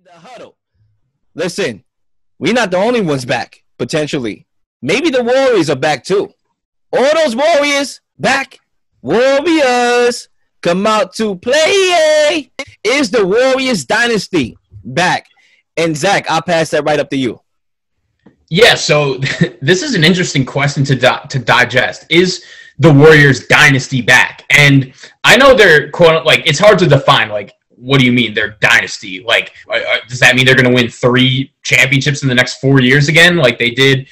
The huddle. Listen, we're not the only ones back, potentially. Maybe the Warriors are back too. All those Warriors back. Warriors come out to play. Is the Warriors Dynasty back? And Zach, I'll pass that right up to you. Yeah, so this is an interesting question to digest. Is the Warriors Dynasty back? And I know they're quote like it's hard to define. Like, what do you mean they're dynasty? Like, does that mean they're going to win 3 championships in the next 4 years again, like they did,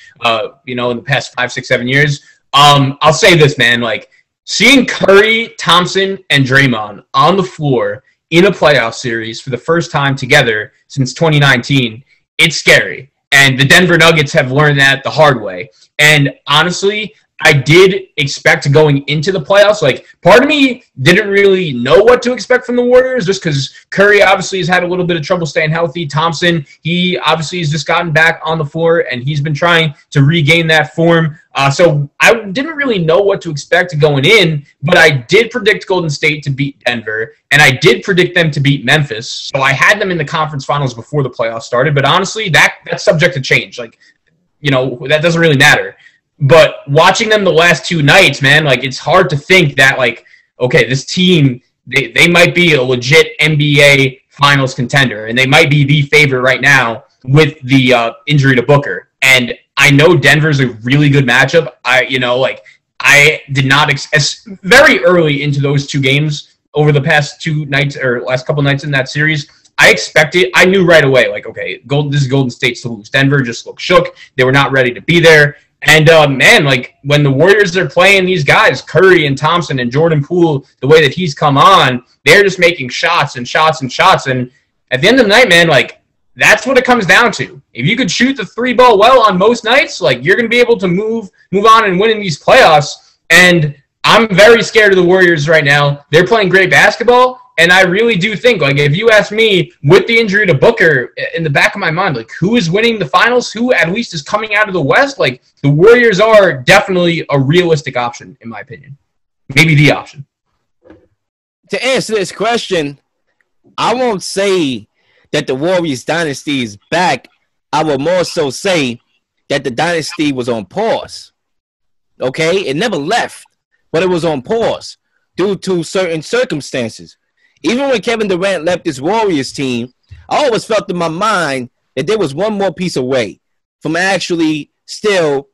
in the past 5, 6, 7 years? I'll say this, man. Like, seeing Curry, Thompson, and Draymond on the floor in a playoff series for the first time together since 2019, it's scary. And the Denver Nuggets have learned that the hard way. And honestly, I did expect going into the playoffs. Like, part of me didn't really know what to expect from the Warriors just because Curry obviously has had a little bit of trouble staying healthy. Thompson, he obviously has just gotten back on the floor, and he's been trying to regain that form. So I didn't really know what to expect going in, but I did predict Golden State to beat Denver, and I did predict them to beat Memphis. So I had them in the conference finals before the playoffs started. But honestly, that's subject to change. Like, that doesn't really matter. But watching them the last 2 nights, man, like, it's hard to think that, like, okay, this team, they might be a legit NBA finals contender, and they might be the favorite right now with the injury to Booker. And I know Denver's a really good matchup. I did not very early into those 2 games over the past 2 nights or last couple nights in that series, I knew right away, like, okay, this is Golden State's to lose. Denver just looked shook. They were not ready to be there. And, man, like, when the Warriors are playing these guys, Curry and Thompson and Jordan Poole, the way that he's come on, they're just making shots and shots and shots. And at the end of the night, man, like, that's what it comes down to. If you could shoot the 3 ball well on most nights, like, you're going to be able to move on and win in these playoffs. And I'm very scared of the Warriors right now. They're playing great basketball. And I really do think, like, if you ask me, with the injury to Booker in the back of my mind, like, who is winning the finals, who at least is coming out of the West, like, the Warriors are definitely a realistic option, in my opinion. Maybe the option. To answer this question, I won't say that the Warriors dynasty is back. I will more so say that the dynasty was on pause. Okay? It never left, but it was on pause due to certain circumstances. Even when Kevin Durant left this Warriors team, I always felt in my mind that there was one more piece away from actually still,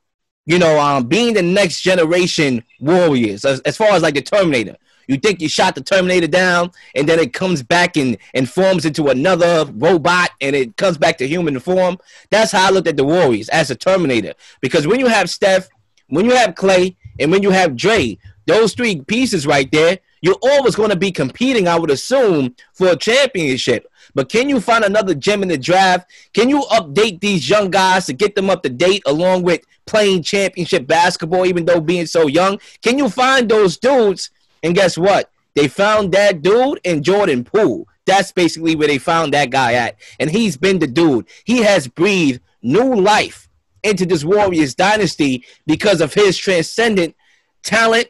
being the next generation Warriors, as far as like the Terminator. You think you shot the Terminator down, and then it comes back and forms into another robot, and it comes back to human form. That's how I looked at the Warriors, as a Terminator. Because when you have Steph, when you have Clay, and when you have Dre, those 3 pieces right there, you're always going to be competing, I would assume, for a championship. But can you find another gem in the draft? Can you update these young guys to get them up to date along with playing championship basketball, even though being so young? Can you find those dudes? And guess what? They found that dude in Jordan Poole. That's basically where they found that guy at. And he's been the dude. He has breathed new life into this Warriors dynasty because of his transcendent talent.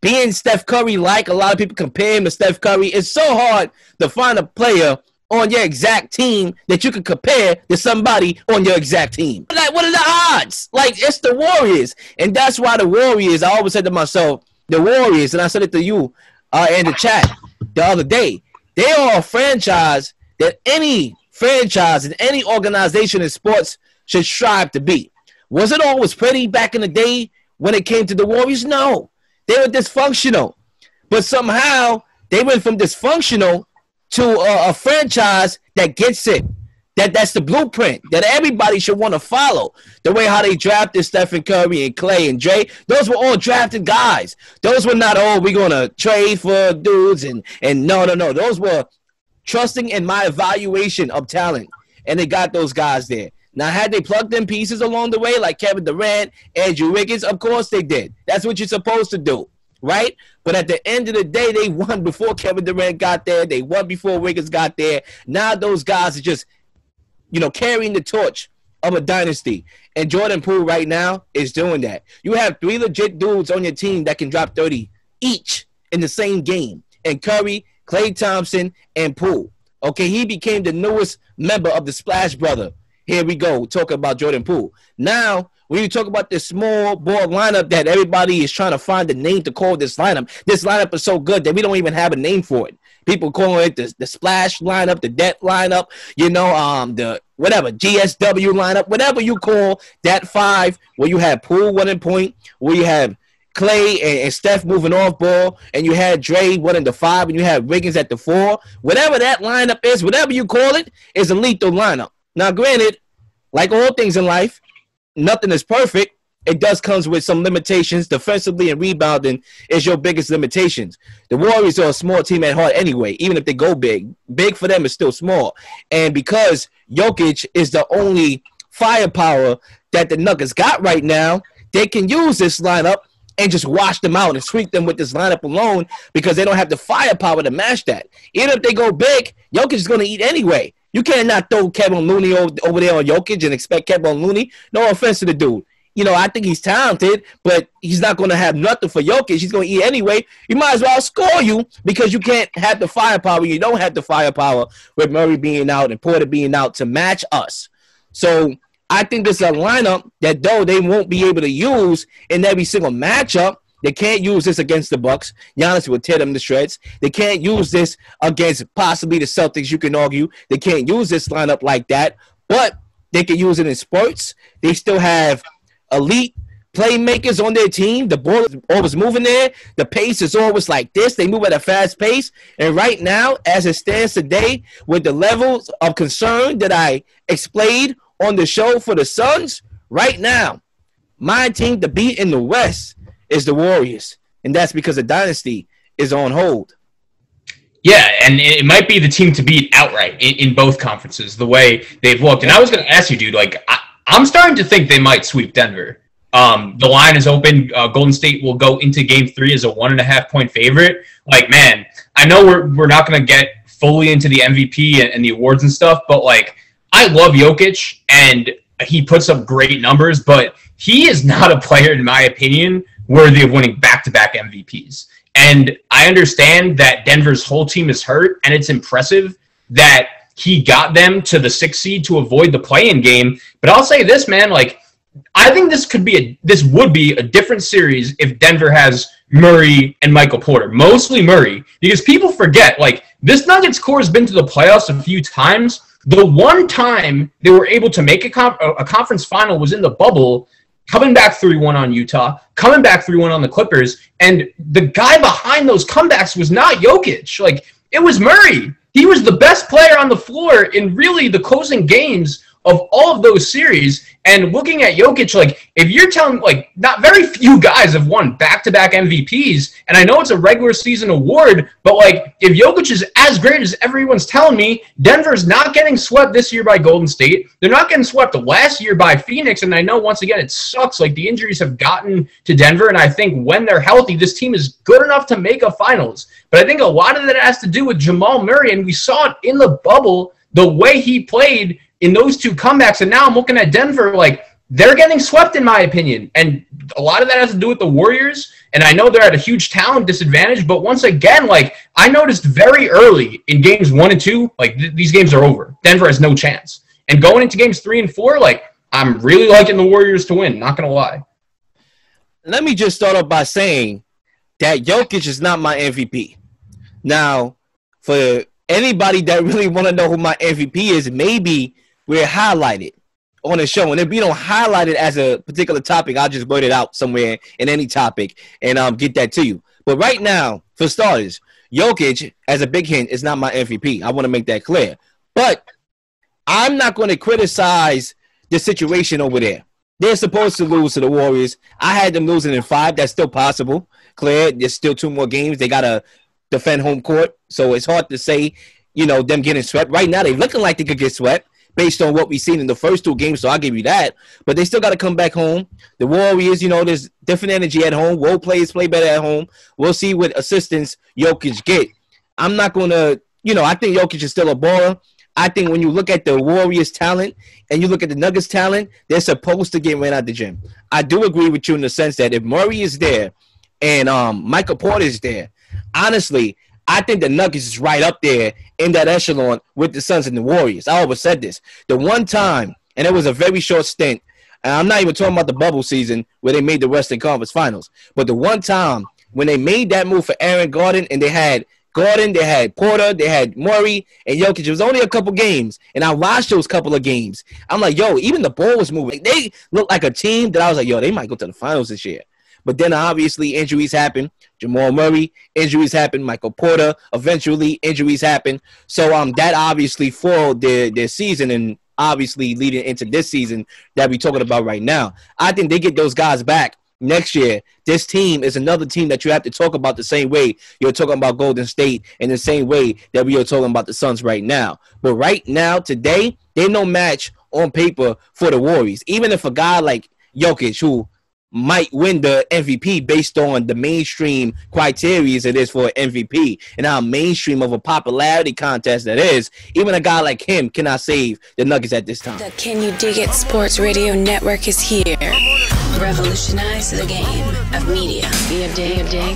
Being Steph Curry, like a lot of people compare him to Steph Curry, it's so hard to find a player on your exact team that you can compare to somebody on your exact team. Like, what are the odds? Like, it's the Warriors. And that's why the Warriors, I always said to myself, the Warriors, and I said it to you in the chat the other day, they are a franchise that any franchise and any organization in sports should strive to be. Was it always pretty back in the day when it came to the Warriors? No. They were dysfunctional, but somehow they went from dysfunctional to a franchise that gets it. That's the blueprint that everybody should want to follow. The way how they drafted Stephen Curry and Clay and Dre, those were all drafted guys. Those were not, we're going to trade for dudes. And no. Those were trusting in my evaluation of talent, and they got those guys there. Now, had they plugged in pieces along the way, like Kevin Durant, Andrew Wiggins, of course they did. That's what you're supposed to do, right? But at the end of the day, they won before Kevin Durant got there. They won before Wiggins got there. Now those guys are just, carrying the torch of a dynasty. And Jordan Poole right now is doing that. You have 3 legit dudes on your team that can drop 30 each in the same game. And Curry, Klay Thompson, and Poole. Okay, he became the newest member of the Splash Brother. Here we go, talking about Jordan Poole. Now, when you talk about this small ball lineup that everybody is trying to find a name to call this lineup is so good that we don't even have a name for it. People calling it the Splash lineup, the Det lineup, the whatever, GSW lineup, whatever you call that five, where you have Poole running point, where you have Clay and Steph moving off ball, and you had Dre running the five, and you had Wiggins at the four. Whatever that lineup is, whatever you call it, is a lethal lineup. Now, granted, like all things in life, nothing is perfect. It does comes with some limitations. Defensively and rebounding is your biggest limitations. The Warriors are a small team at heart anyway, even if they go big. Big for them is still small. And because Jokic is the only firepower that the Nuggets got right now, they can use this lineup and just wash them out and sweep them with this lineup alone because they don't have the firepower to match that. Even if they go big, Jokic is going to eat anyway. You cannot throw Kevin Looney over there on Jokic and expect Kevin Looney. No offense to the dude. I think he's talented, but he's not going to have nothing for Jokic. He's going to eat anyway. He might as well score you because you can't have the firepower. You don't have the firepower with Murray being out and Porter being out to match us. So I think this is a lineup that, though they won't be able to use in every single matchup, they can't use this against the Bucks. Giannis would tear them to shreds. They can't use this against possibly the Celtics, you can argue. They can't use this lineup like that, but they can use it in sports. They still have elite playmakers on their team. The ball is always moving there. The pace is always like this. They move at a fast pace. And right now, as it stands today, with the levels of concern that I explained on the show for the Suns, right now, my team to beat in the West is the Warriors. And that's because the dynasty is on hold. Yeah, and it might be the team to beat outright in both conferences, the way they've looked. And I was going to ask you, dude, I'm starting to think they might sweep Denver. The line is open. Golden State will go into Game 3 as a 1.5-point favorite. Man, I know we're not going to get fully into the MVP and the awards and stuff, but I love Jokic and he puts up great numbers, but he is not a player, in my opinion, worthy of winning back-to-back MVPs. And I understand that Denver's whole team is hurt, and it's impressive that he got them to the 6th seed to avoid the play-in game. But I'll say this, man, I think this would be a different series if Denver has Murray and Michael Porter, mostly Murray, because people forget, this Nuggets core has been to the playoffs a few times. The one time they were able to make a conference final was in the bubble, coming back 3-1 on Utah, coming back 3-1 on the Clippers, and the guy behind those comebacks was not Jokic. It was Murray. He was the best player on the floor in really the closing games of all of those series. And looking at Jokic, if you're telling, not very few guys have won back-to-back MVPs, and I know it's a regular season award, but, if Jokic is as great as everyone's telling me, Denver's not getting swept this year by Golden State. They're not getting swept last year by Phoenix, and I know, once again, it sucks. The injuries have gotten to Denver, and I think when they're healthy, this team is good enough to make a finals. But I think a lot of that has to do with Jamal Murray, and we saw it in the bubble, the way he played in those two comebacks, and now I'm looking at Denver, they're getting swept, in my opinion. And a lot of that has to do with the Warriors, and I know they're at a huge talent disadvantage, but once again, I noticed very early in games 1 and 2, these games are over. Denver has no chance. And going into games 3 and 4, I'm really liking the Warriors to win, not going to lie. Let me just start off by saying that Jokic is not my MVP. Now, for anybody that really want to know who my MVP is, maybe we're highlighted on the show. And if we don't highlight it as a particular topic, I'll just blurt it out somewhere in any topic and get that to you. But right now, for starters, Jokic, as a big hint, is not my MVP. I want to make that clear. But I'm not going to criticize the situation over there. They're supposed to lose to the Warriors. I had them losing in 5. That's still possible. Clear. There's still 2 more games. They got to defend home court. So it's hard to say, them getting swept. Right now, they're looking like they could get swept based on what we've seen in the first 2 games. So I'll give you that. But they still got to come back home. The Warriors, there's different energy at home. Role players play better at home. We'll see what assistance Jokic get. I'm not going to, I think Jokic is still a baller. I think when you look at the Warriors' talent and you look at the Nuggets' talent, they're supposed to get ran out the gym. I do agree with you in the sense that if Murray is there and Michael Porter is there, honestly, I think the Nuggets is right up there in that echelon with the Suns and the Warriors. I always said this. The one time, and it was a very short stint, and I'm not even talking about the bubble season where they made the Western Conference Finals, but the one time when they made that move for Aaron Gordon, and they had Gordon, they had Porter, they had Murray, and Jokic. It was only a couple games, and I watched those couple of games. I'm like, yo, even the ball was moving. They looked like a team that I was like, yo, they might go to the finals this year. But then obviously injuries happen. Jamal Murray, injuries happen. Michael Porter, eventually injuries happen. So that obviously foiled their season, and obviously leading into this season that we're talking about right now. I think they get those guys back next year. This team is another team that you have to talk about the same way you're talking about Golden State, and the same way that we are talking about the Suns right now. But right now, today, they're no match on paper for the Warriors. Even if a guy like Jokic, who might win the MVP based on the mainstream criteria as it is for an MVP, and how mainstream of a popularity contest that is, even a guy like him cannot save the Nuggets at this time. The Can You Dig It Sports Radio Network is here. Revolutionize the game of media. Be a dig.